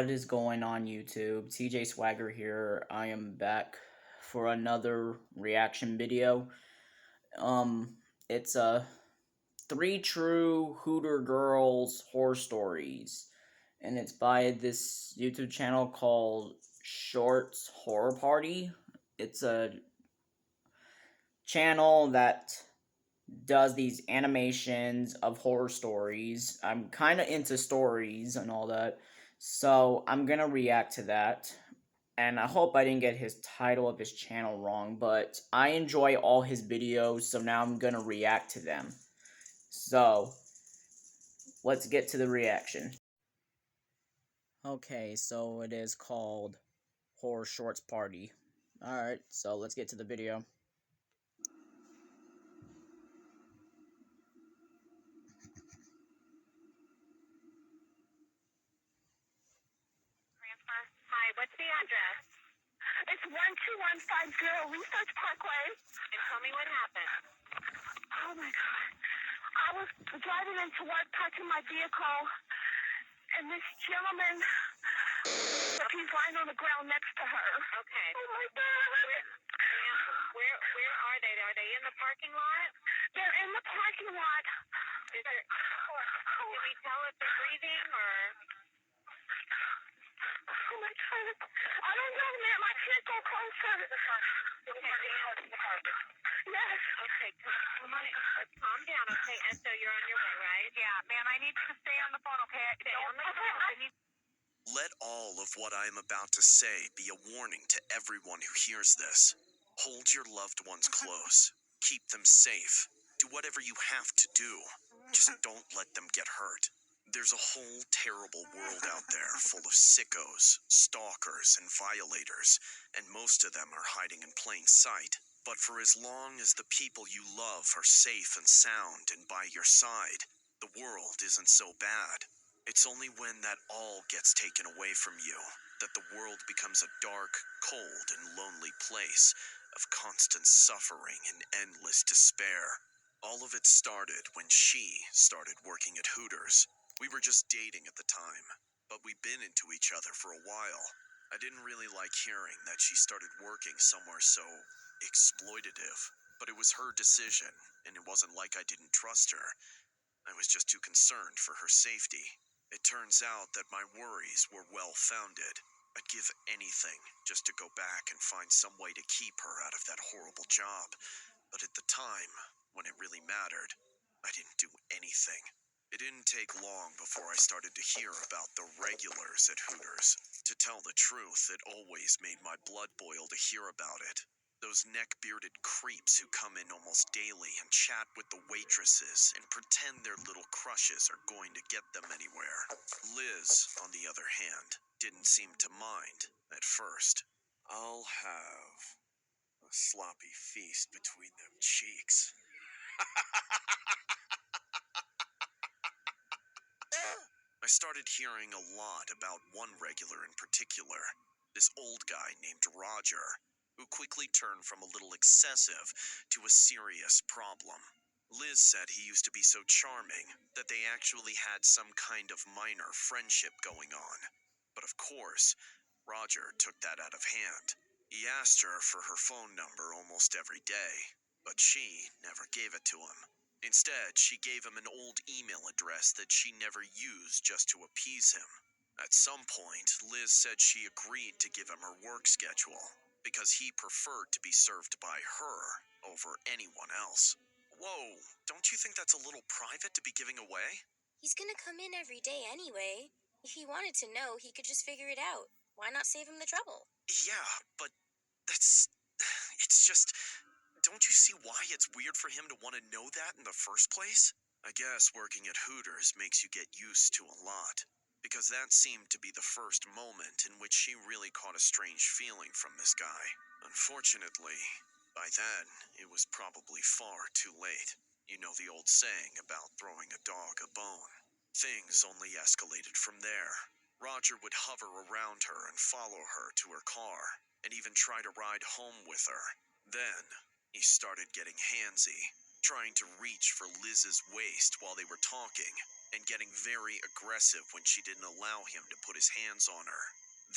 What is going on YouTube? TJ Swagger here. I am back for another reaction video. Um it's three true Hooter girls horror stories, and it's by this YouTube channel called Shorts Horror Party. It's a channel that does these animations of horror stories. I'm kind of into stories and all that, so I'm gonna react to that. And I hope I didn't get his title of his channel wrong, but I enjoy all his videos, so now I'm gonna react to them. So, let's get to the reaction. Okay, so it is called Horror Shorts Party. Alright, so let's get to the video. Hi, what's the address? It's 12150 Research Parkway. And tell me what happened. Oh my God. I was driving into work, parking my vehicle, and this gentleman, he's lying on the ground next to her. Okay. Oh my God. Where are they? Are they in the parking lot? They're in the parking lot. Can we tell if they're breathing or? Oh my God. I don't know, ma'am. I can't go closer. Yes. Okay, come on. Calm down, okay? And so you're on your way, right? Yeah, ma'am, I need to stay on the phone, okay? Stay on the phone. Let all of what I am about to say be a warning to everyone who hears this. Hold your loved ones close. Keep them safe. Do whatever you have to do. Just don't let them get hurt. There's a whole terrible world out there full of sickos, stalkers, and violators, and most of them are hiding in plain sight. But for as long as the people you love are safe and sound and by your side, the world isn't so bad. It's only when that all gets taken away from you that the world becomes a dark, cold, and lonely place of constant suffering and endless despair. All of it started when she started working at Hooters. We were just dating at the time, but we'd been into each other for a while. I didn't really like hearing that she started working somewhere so exploitative, but it was her decision, and it wasn't like I didn't trust her. I was just too concerned for her safety. It turns out that my worries were well-founded. I'd give anything just to go back and find some way to keep her out of that horrible job. But at the time, when it really mattered, I didn't do anything. It didn't take long before I started to hear about the regulars at Hooters. To tell the truth, it always made my blood boil to hear about it. Those neck-bearded creeps who come in almost daily and chat with the waitresses and pretend their little crushes are going to get them anywhere. Liz, on the other hand, didn't seem to mind at first. I'll have a sloppy feast between them cheeks. I started hearing a lot about one regular in particular, this old guy named Roger, who quickly turned from a little excessive to a serious problem. Liz said he used to be so charming that they actually had some kind of minor friendship going on. But of course, Roger took that out of hand. He asked her for her phone number almost every day, but she never gave it to him. Instead, she gave him an old email address that she never used just to appease him. At some point, Liz said she agreed to give him her work schedule, because he preferred to be served by her over anyone else. Whoa, don't you think that's a little private to be giving away? He's gonna come in every day anyway. If he wanted to know, he could just figure it out. Why not save him the trouble? Yeah, but it's just, don't you see why it's weird for him to want to know that in the first place? I guess working at Hooters makes you get used to a lot, because that seemed to be the first moment in which she really caught a strange feeling from this guy. Unfortunately, by then, it was probably far too late. You know the old saying about throwing a dog a bone. Things only escalated from there. Roger would hover around her and follow her to her car, and even try to ride home with her. Then, he started getting handsy, trying to reach for Liz's waist while they were talking. and getting very aggressive when she didn't allow him to put his hands on her.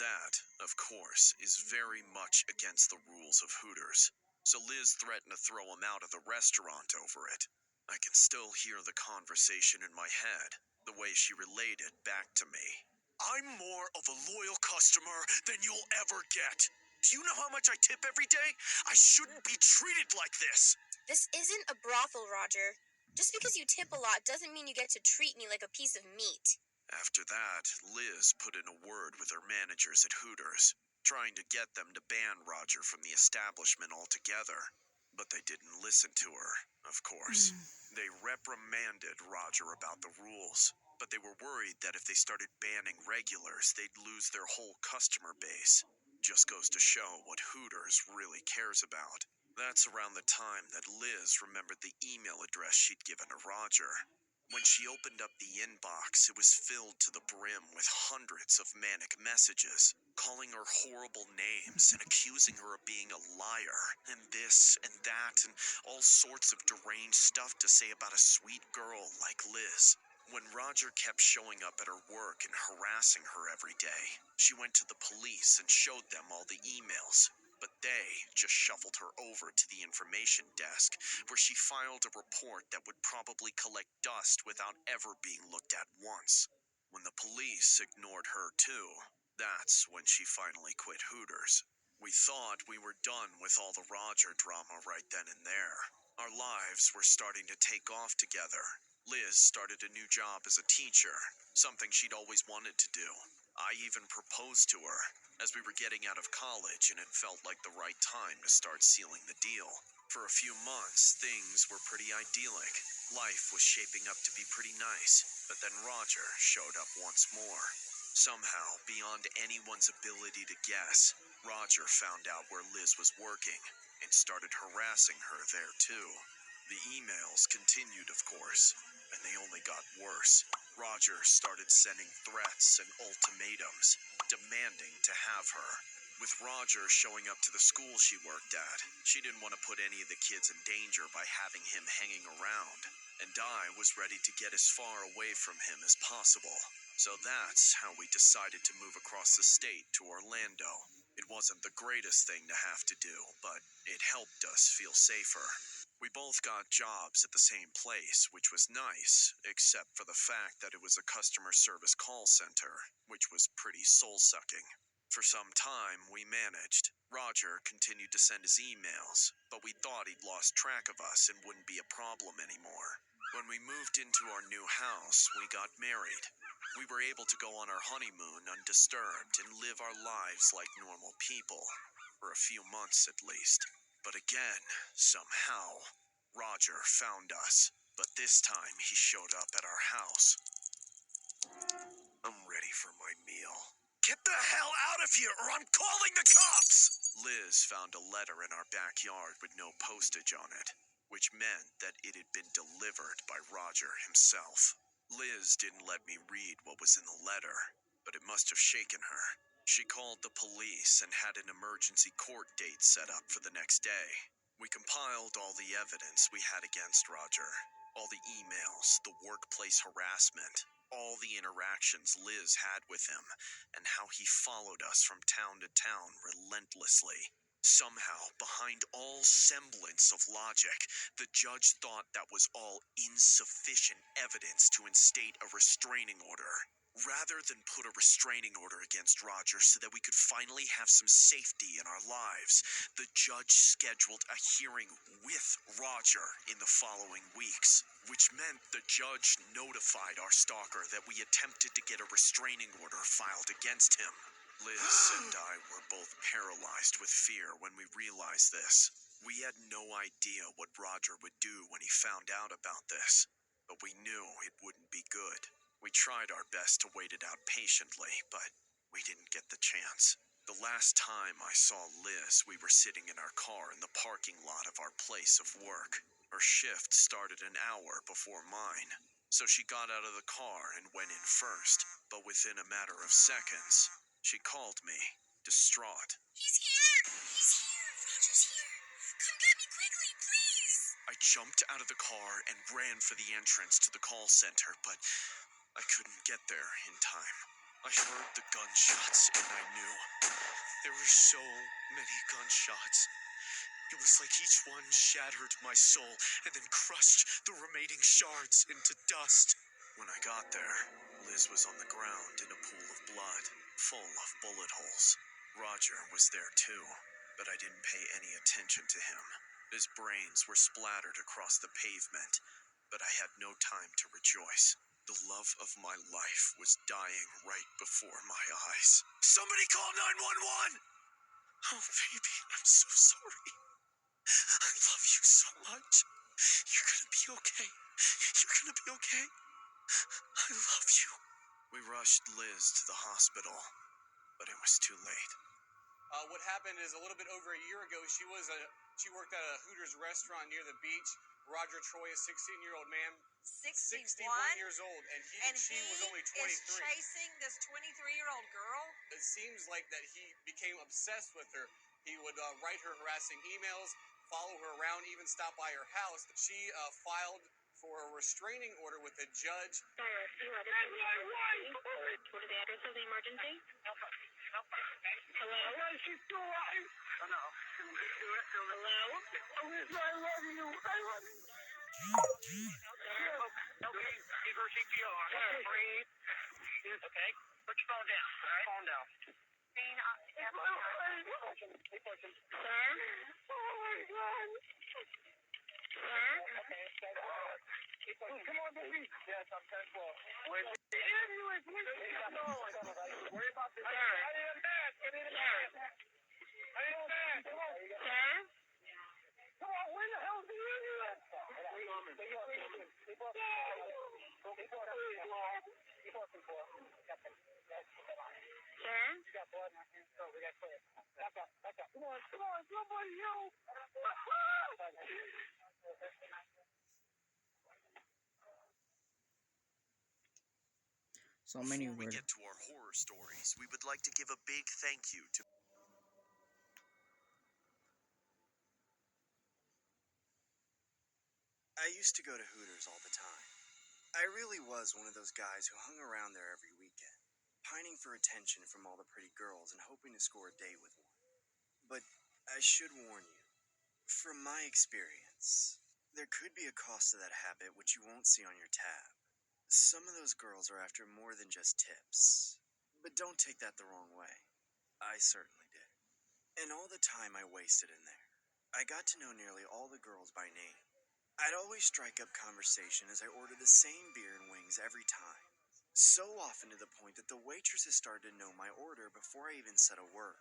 That, of course, is very much against the rules of Hooters, so Liz threatened to throw him out of the restaurant over it. I can still hear the conversation in my head, the way she relayed it back to me. I'm more of a loyal customer than you'll ever get. Do you know how much I tip every day? I shouldn't be treated like this. This isn't a brothel, Roger. Just because you tip a lot doesn't mean you get to treat me like a piece of meat. After that, Liz put in a word with her managers at Hooters, trying to get them to ban Roger from the establishment altogether. But they didn't listen to her, of course. They reprimanded Roger about the rules, but they were worried that if they started banning regulars, they'd lose their whole customer base. Just goes to show what Hooters really cares about. That's around the time that Liz remembered the email address she'd given to Roger. When she opened up the inbox, it was filled to the brim with hundreds of manic messages, calling her horrible names and accusing her of being a liar, and this and that, and all sorts of deranged stuff to say about a sweet girl like Liz. When Roger kept showing up at her work and harassing her every day, she went to the police and showed them all the emails. But they just shuffled her over to the information desk, where she filed a report that would probably collect dust without ever being looked at once. When the police ignored her too, that's when she finally quit Hooters. We thought we were done with all the Roger drama right then and there. Our lives were starting to take off together. Liz started a new job as a teacher, something she'd always wanted to do. I even proposed to her, as we were getting out of college and it felt like the right time to start sealing the deal. For a few months, things were pretty idyllic. Life was shaping up to be pretty nice, but then Roger showed up once more. Somehow, beyond anyone's ability to guess, Roger found out where Liz was working and started harassing her there too. The emails continued, of course, and they only got worse. Roger started sending threats and ultimatums, demanding to have her. With Roger showing up to the school she worked at, she didn't want to put any of the kids in danger by having him hanging around, and I was ready to get as far away from him as possible. So that's how we decided to move across the state to Orlando. It wasn't the greatest thing to have to do, but it helped us feel safer. We both got jobs at the same place, which was nice, except for the fact that it was a customer service call center, which was pretty soul-sucking. For some time, we managed. Roger continued to send his emails, but we thought he'd lost track of us and wouldn't be a problem anymore. When we moved into our new house, we got married. We were able to go on our honeymoon undisturbed and live our lives like normal people, for a few months at least. But again, somehow, Roger found us, but this time he showed up at our house. I'm ready for my meal. Get the hell out of here or I'm calling the cops! Liz found a letter in our backyard with no postage on it, which meant that it had been delivered by Roger himself. Liz didn't let me read what was in the letter, but it must have shaken her. She called the police and had an emergency court date set up for the next day. We compiled all the evidence we had against Roger, all the emails, the workplace harassment, all the interactions Liz had with him, and how he followed us from town to town relentlessly. Somehow, behind all semblance of logic, the judge thought that was all insufficient evidence to instate a restraining order. Rather than put a restraining order against Roger so that we could finally have some safety in our lives, the judge scheduled a hearing with Roger in the following weeks, which meant the judge notified our stalker that we attempted to get a restraining order filed against him. Liz and I were both paralyzed with fear when we realized this. We had no idea what Roger would do when he found out about this, but we knew it wouldn't be good. We tried our best to wait it out patiently, but we didn't get the chance. The last time I saw Liz, we were sitting in our car in the parking lot of our place of work. Her shift started an hour before mine, so she got out of the car and went in first. But within a matter of seconds, she called me, distraught. He's here! He's here! Roger's here! Come get me quickly, please! I jumped out of the car and ran for the entrance to the call center, but I couldn't get there in time. I heard the gunshots and I knew. There were so many gunshots. It was like each one shattered my soul and then crushed the remaining shards into dust. When I got there, Liz was on the ground in a pool of blood, full of bullet holes. Roger was there too, but I didn't pay any attention to him. His brains were splattered across the pavement, but I had no time to rejoice. The love of my life was dying right before my eyes. Somebody call 911! Oh, baby, I'm so sorry. I love you so much. You're gonna be okay. You're gonna be okay. I love you. We rushed Liz to the hospital, but it was too late. What happened is a little bit over a year ago, she worked at a Hooters restaurant near the beach. Roger Troy, a 16-year-old man, 61 years old, and she was only 23. is chasing this 23-year-old girl. It seems like that he became obsessed with her. He would write her harassing emails, follow her around, even stop by her house. She filed for a restraining order with the judge. What is the address of the emergency? Hello? She's still alive. Hello? I love you. I love you. Okay, keep her CPR. Breathe. Okay, put your phone down. All right, phone down. Sir? Oh my God. Sir? Come on, baby. Yes, I'm 10-12. Where's the ambulance? Worry about this. Sir? I need a mask. I need a mask. I need a mask. Come on. Sir? Come on, where the hell is the ambulance? Sir? Come on, somebody help. So many Before we weird. get to our horror stories, we would like to give a big thank you to I used to go to Hooters all the time. I really was one of those guys who hung around there every weekend, pining for attention from all the pretty girls and hoping to score a date with one. But I should warn you, from my experience, there could be a cost to that habit which you won't see on your tab. Some of those girls are after more than just tips. But don't take that the wrong way. I certainly did. And all the time I wasted in there, I got to know nearly all the girls by name. I'd always strike up conversation as I ordered the same beer and wings every time. So often to the point that the waitresses started to know my order before I even said a word.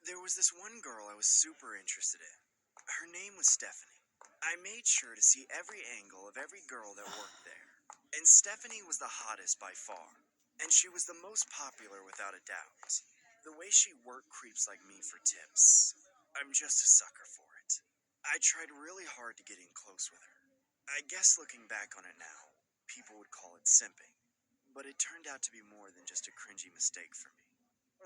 There was this one girl I was super interested in. Her name was Stephanie. I made sure to see every angle of every girl that worked there. And Stephanie was the hottest by far. And she was the most popular without a doubt. The way she worked creeps like me for tips. I'm just a sucker for it. I tried really hard to get in close with her. I guess looking back on it now, people would call it simping. But it turned out to be more than just a cringy mistake for me.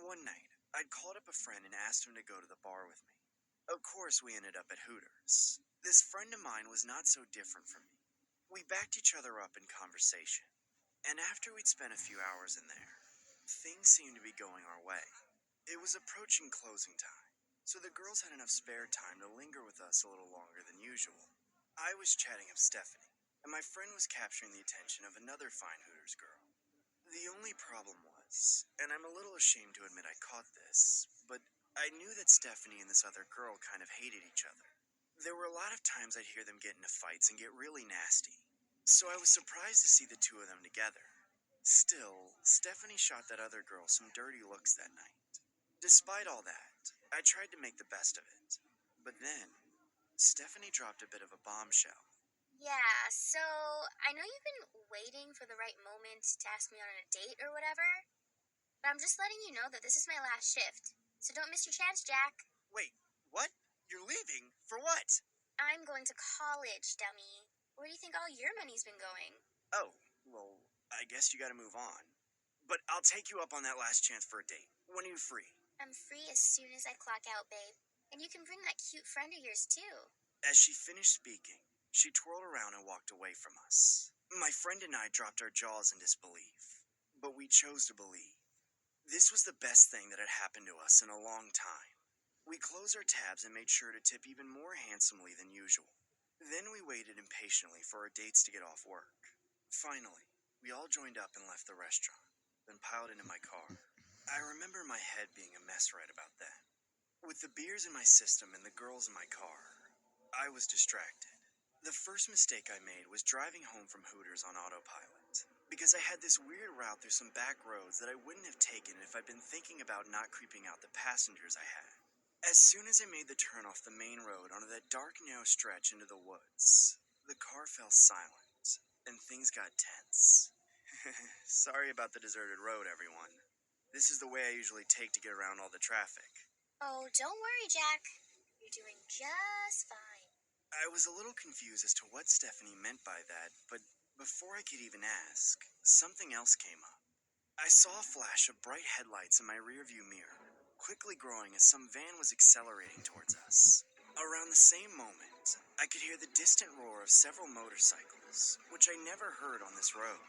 One night, I'd called up a friend and asked him to go to the bar with me. Of course, we ended up at Hooters. This friend of mine was not so different from me. We backed each other up in conversation. And after we'd spent a few hours in there, things seemed to be going our way. It was approaching closing time, so the girls had enough spare time to linger with us a little longer than usual. I was chatting up Stephanie, and my friend was capturing the attention of another fine Hooters girl. The only problem was, and I'm a little ashamed to admit I caught this, but I knew that Stephanie and this other girl kind of hated each other. There were a lot of times I'd hear them get into fights and get really nasty, so I was surprised to see the two of them together. Still, Stephanie shot that other girl some dirty looks that night. Despite all that, I tried to make the best of it. But then, Stephanie dropped a bit of a bombshell. Yeah, so I know you've been waiting for the right moment to ask me on a date or whatever, but I'm just letting you know that this is my last shift, so don't miss your chance, Jack. Wait, what? You're leaving? For what? I'm going to college, dummy. Where do you think all your money's been going? Oh, well, I guess you gotta move on. But I'll take you up on that last chance for a date. When are you free? I'm free as soon as I clock out, babe. And you can bring that cute friend of yours, too. As she finished speaking, she twirled around and walked away from us. My friend and I dropped our jaws in disbelief, but we chose to believe. This was the best thing that had happened to us in a long time. We closed our tabs and made sure to tip even more handsomely than usual. Then we waited impatiently for our dates to get off work. Finally, we all joined up and left the restaurant, then piled into my car. I remember my head being a mess right about then. With the beers in my system and the girls in my car, I was distracted. The first mistake I made was driving home from Hooters on autopilot, because I had this weird route through some back roads that I wouldn't have taken if I'd been thinking about not creeping out the passengers I had. As soon as I made the turn off the main road onto that dark, narrow stretch into the woods, the car fell silent, and things got tense. Sorry about the deserted road, everyone. This is the way I usually take to get around all the traffic. Oh, don't worry, Jack. You're doing just fine. I was a little confused as to what Stephanie meant by that, but before I could even ask, something else came up. I saw a flash of bright headlights in my rearview mirror, quickly growing as some van was accelerating towards us. Around the same moment, I could hear the distant roar of several motorcycles, which I never heard on this road.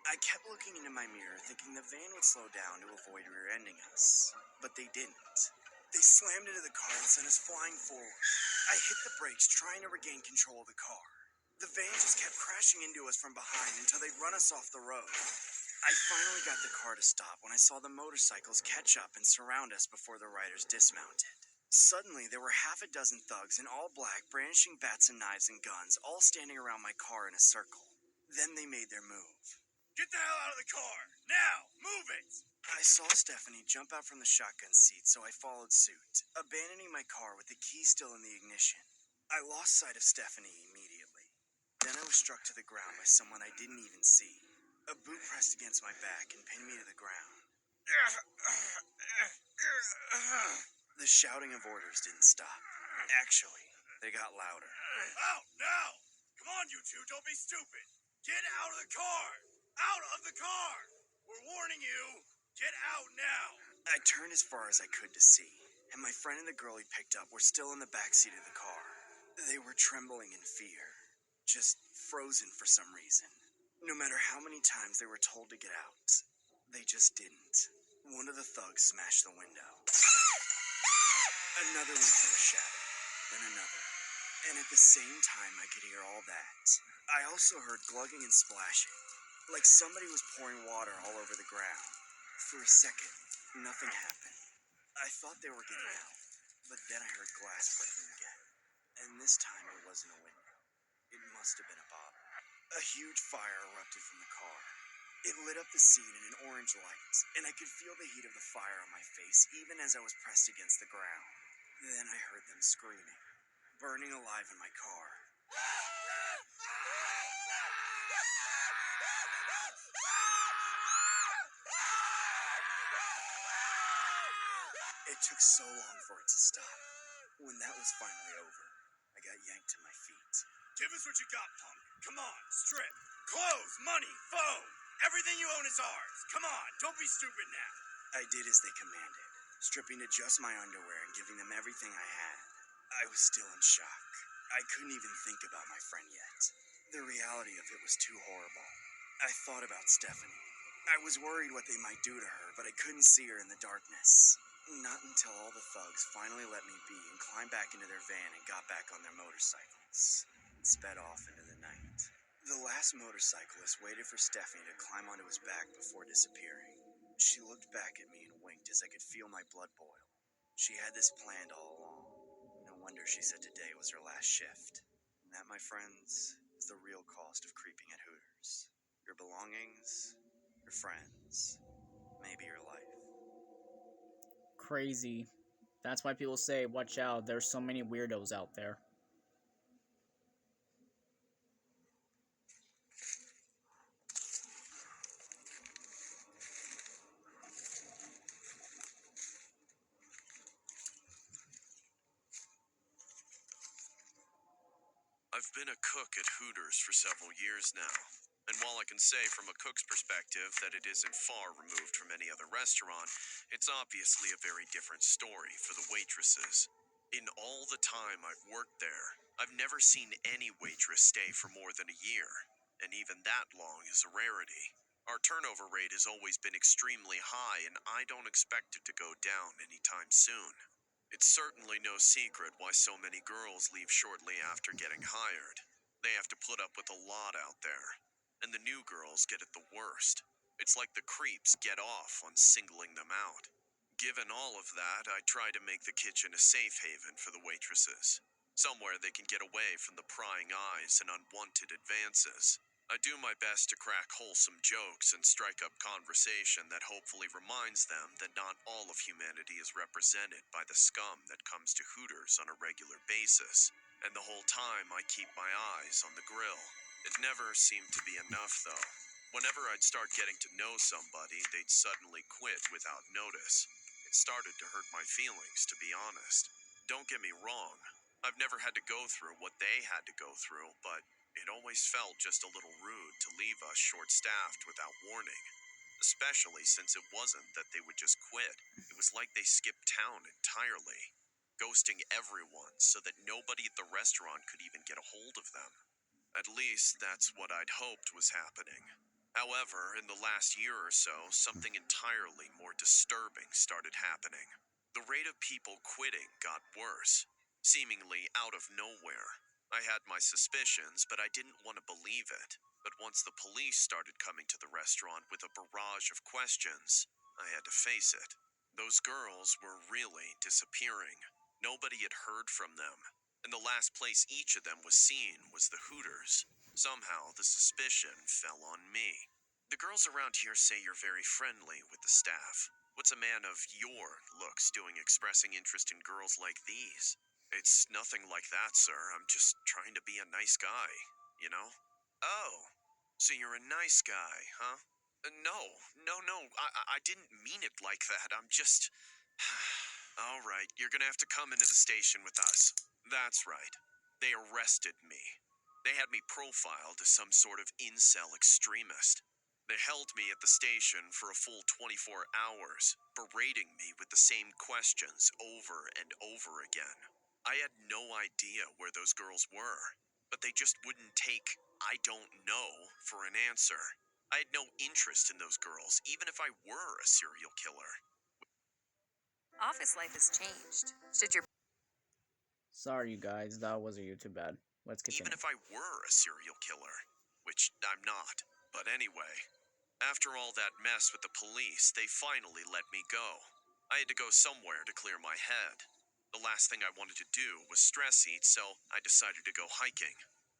I kept looking into my mirror, thinking the van would slow down to avoid rear-ending us, but they didn't. They slammed into the car and sent us flying forward. I hit the brakes, trying to regain control of the car. The van just kept crashing into us from behind until they'd run us off the road. I finally got the car to stop when I saw the motorcycles catch up and surround us before the riders dismounted. Suddenly, there were half a dozen thugs in all black, brandishing bats and knives and guns, all standing around my car in a circle. Then they made their move. Get the hell out of the car! Now! Move it! I saw Stephanie jump out from the shotgun seat, so I followed suit, abandoning my car with the key still in the ignition. I lost sight of Stephanie immediately. Then I was struck to the ground by someone I didn't even see. A boot pressed against my back and pinned me to the ground. The shouting of orders didn't stop. Actually, they got louder. Out now! Come on, you two, don't be stupid! Get out of the car! Out of the car! We're warning you! Get out now! I turned as far as I could to see, and my friend and the girl he picked up were still in the back seat of the car. They were trembling in fear, just frozen for some reason. No matter how many times they were told to get out, they just didn't. One of the thugs smashed the window. Another window shattered, then another. And at the same time I could hear all that, I also heard glugging and splashing, like somebody was pouring water all over the ground. For a second, nothing happened. I thought they were getting out, but then I heard glass breaking again. And this time it wasn't a window. It must have been a bottle. A huge fire erupted from the car. It lit up the scene in an orange light, and I could feel the heat of the fire on my face even as I was pressed against the ground. Then I heard them screaming, burning alive in my car. It took so long for it to stop. When that was finally over, I got yanked to my feet. Give us what you got, punk. Come on, strip. Clothes, money, phone. Everything you own is ours. Come on, don't be stupid now. I did as they commanded, stripping to just my underwear and giving them everything I had. I was still in shock. I couldn't even think about my friend yet. The reality of it was too horrible. I thought about Stephanie. I was worried what they might do to her, but I couldn't see her in the darkness. Not until all the thugs finally let me be and climbed back into their van and got back on their motorcycles and sped off into the night. The last motorcyclist waited for Stephanie to climb onto his back before disappearing. She looked back at me and winked as I could feel my blood boil. She had this planned all along. No wonder she said today was her last shift. And that, my friends, is the real cost of creeping at Hooters. Your belongings, your friends, maybe your life. Crazy. That's why people say, watch out, there's so many weirdos out there. I've been a cook at Hooters for several years now, and while I can say from a cook's perspective that it isn't far removed from any other restaurant, it's obviously a very different story for the waitresses. In all the time I've worked there, I've never seen any waitress stay for more than a year, and even that long is a rarity. Our turnover rate has always been extremely high, and I don't expect it to go down anytime soon. It's certainly no secret why so many girls leave shortly after getting hired. They have to put up with a lot out there, and the new girls get it the worst. It's like the creeps get off on singling them out. Given all of that, I try to make the kitchen a safe haven for the waitresses, somewhere they can get away from the prying eyes and unwanted advances. I do my best to crack wholesome jokes and strike up conversation that hopefully reminds them that not all of humanity is represented by the scum that comes to Hooters on a regular basis. And the whole time I keep my eyes on the grill. It never seemed to be enough, though. Whenever I'd start getting to know somebody, they'd suddenly quit without notice. It started to hurt my feelings, to be honest. Don't get me wrong, I've never had to go through what they had to go through, but it always felt just a little rude to leave us short-staffed without warning. Especially since it wasn't that they would just quit. It was like they skipped town entirely, ghosting everyone so that nobody at the restaurant could even get a hold of them. At least that's what I'd hoped was happening. However, in the last year or so, something entirely more disturbing started happening. The rate of people quitting got worse, seemingly out of nowhere. I had my suspicions, but I didn't want to believe it. But once the police started coming to the restaurant with a barrage of questions, I had to face it. Those girls were really disappearing. Nobody had heard from them, and the last place each of them was seen was the Hooters. Somehow, the suspicion fell on me. The girls around here say you're very friendly with the staff. What's a man of your looks doing expressing interest in girls like these? It's nothing like that, sir. I'm just trying to be a nice guy, you know? Oh, so you're a nice guy, huh? No, I didn't mean it like that. I'm just... All right, you're gonna have to come into the station with us. That's right. They arrested me. They had me profiled as some sort of incel extremist. They held me at the station for a full 24 hours, berating me with the same questions over and over again. I had no idea where those girls were, but they just wouldn't take "I don't know" for an answer. I had no interest in those girls, even if I were a serial killer. Office life has changed. Should your Sorry, you guys, that was a YouTube ad. Let's Even continue. if I were a serial killer, which I'm not. But anyway, after all that mess with the police, they finally let me go. I had to go somewhere to clear my head. The last thing I wanted to do was stress eat, so I decided to go hiking.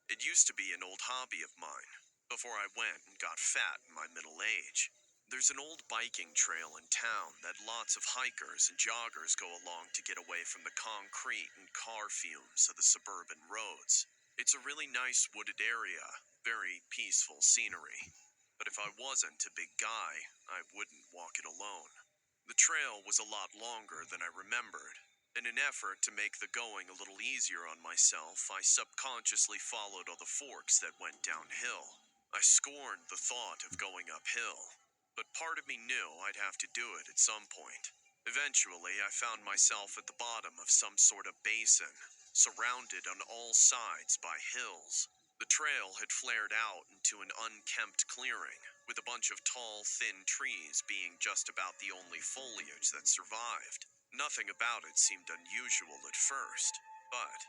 It used to be an old hobby of mine, before I went and got fat in my middle age. There's an old biking trail in town that lots of hikers and joggers go along to get away from the concrete and car fumes of the suburban roads. It's a really nice wooded area, very peaceful scenery. But if I wasn't a big guy, I wouldn't walk it alone. The trail was a lot longer than I remembered. In an effort to make the going a little easier on myself, I subconsciously followed all the forks that went downhill. I scorned the thought of going uphill, but part of me knew I'd have to do it at some point. Eventually, I found myself at the bottom of some sort of basin, surrounded on all sides by hills. The trail had flared out into an unkempt clearing, with a bunch of tall, thin trees being just about the only foliage that survived. Nothing about it seemed unusual at first, but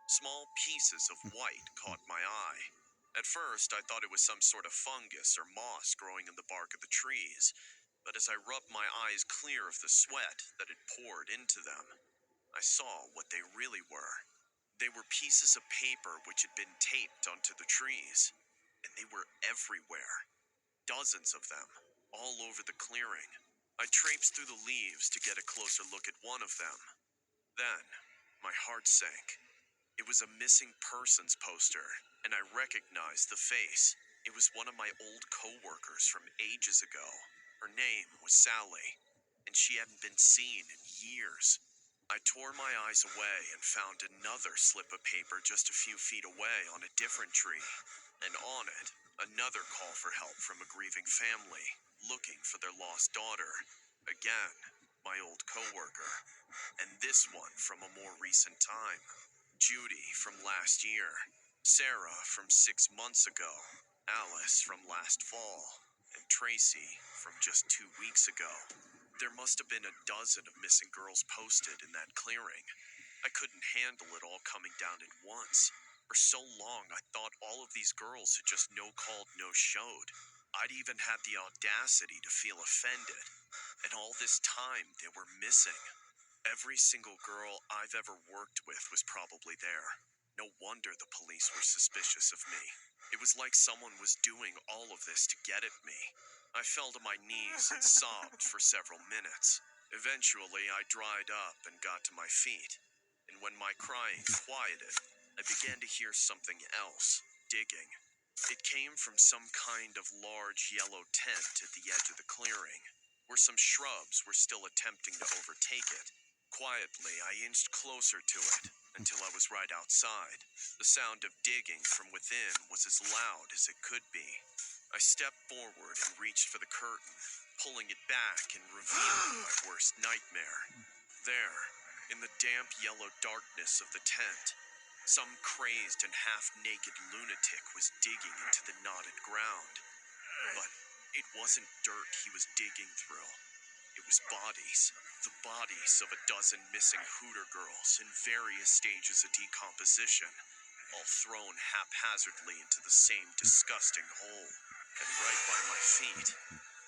small pieces of white caught my eye. At first, I thought it was some sort of fungus or moss growing in the bark of the trees, but as I rubbed my eyes clear of the sweat that had poured into them, I saw what they really were. They were pieces of paper which had been taped onto the trees, and they were everywhere. Dozens of them, all over the clearing. I traipsed through the leaves to get a closer look at one of them. Then, my heart sank. It was a missing persons poster, and I recognized the face. It was one of my old coworkers from ages ago. Her name was Sally, and she hadn't been seen in years. I tore my eyes away and found another slip of paper just a few feet away on a different tree, and on it, another call for help from a grieving family looking for their lost daughter. Again, my old coworker, and this one from a more recent time. Judy from last year, Sarah from 6 months ago, Alice from last fall, and Tracy from just 2 weeks ago. There must have been a dozen of missing girls posted in that clearing. I couldn't handle it all coming down at once. For so long, I thought all of these girls had just no-called, no-showed. I'd even had the audacity to feel offended. And all this time, they were missing. Every single girl I've ever worked with was probably there. No wonder the police were suspicious of me. It was like someone was doing all of this to get at me. I fell to my knees and sobbed for several minutes. Eventually, I dried up and got to my feet. And when my crying quieted, I began to hear something else, digging. It came from some kind of large yellow tent at the edge of the clearing, where some shrubs were still attempting to overtake it. Quietly, I inched closer to it until I was right outside. The sound of digging from within was as loud as it could be. I stepped forward and reached for the curtain, pulling it back and revealing my worst nightmare. There, in the damp yellow darkness of the tent, some crazed and half-naked lunatic was digging into the knotted ground. But it wasn't dirt he was digging through. It was bodies. The bodies of a dozen missing hooter girls in various stages of decomposition, all thrown haphazardly into the same disgusting hole. And right by my feet,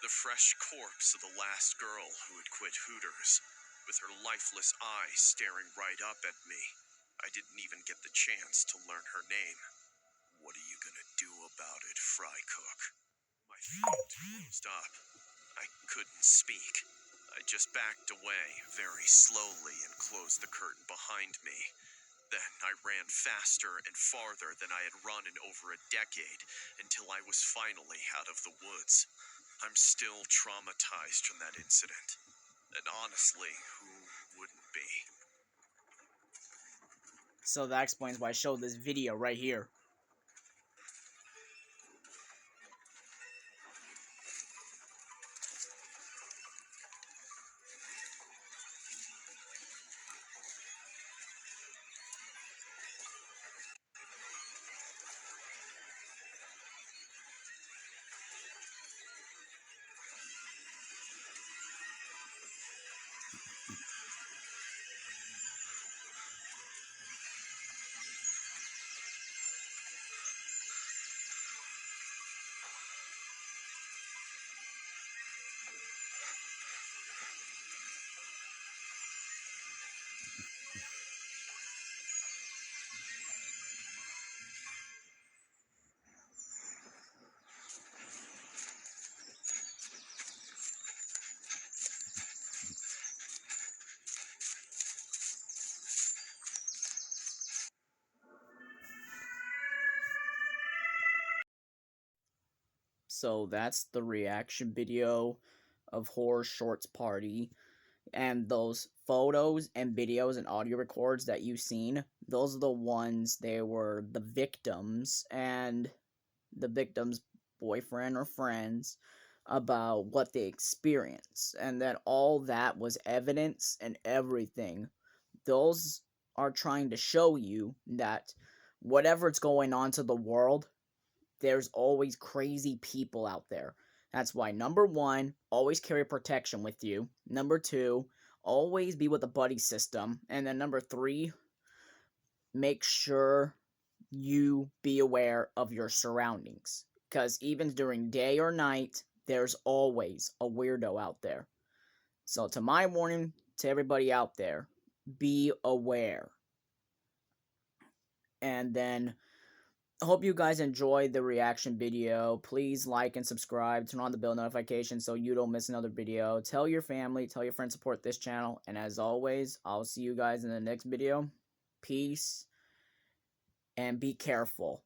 the fresh corpse of the last girl who had quit Hooters, with her lifeless eyes staring right up at me. I didn't even get the chance to learn her name. What are you gonna do about it, Fry Cook? My throat closed up. I couldn't speak. I just backed away very slowly and closed the curtain behind me. Then I ran faster and farther than I had run in over a decade until I was finally out of the woods. I'm still traumatized from that incident. And honestly, who wouldn't be? So that explains why I showed this video right here. So that's the reaction video of Horror Shorts Party. And those photos and videos and audio records that you've seen, those are the ones, they were the victims and the victim's boyfriend or friends about what they experienced. And then all that was evidence and everything. Those are trying to show you that whatever's going on to the world, there's always crazy people out there. That's why, number one, always carry protection with you. Number two, always be with a buddy system. And then number three, make sure you be aware of your surroundings. Because even during day or night, there's always a weirdo out there. So to my warning to everybody out there, be aware. And then I hope you guys enjoyed the reaction video. Please like and subscribe. Turn on the bell notification so you don't miss another video. Tell your family, tell your friends to support this channel. And as always, I'll see you guys in the next video. Peace. And be careful.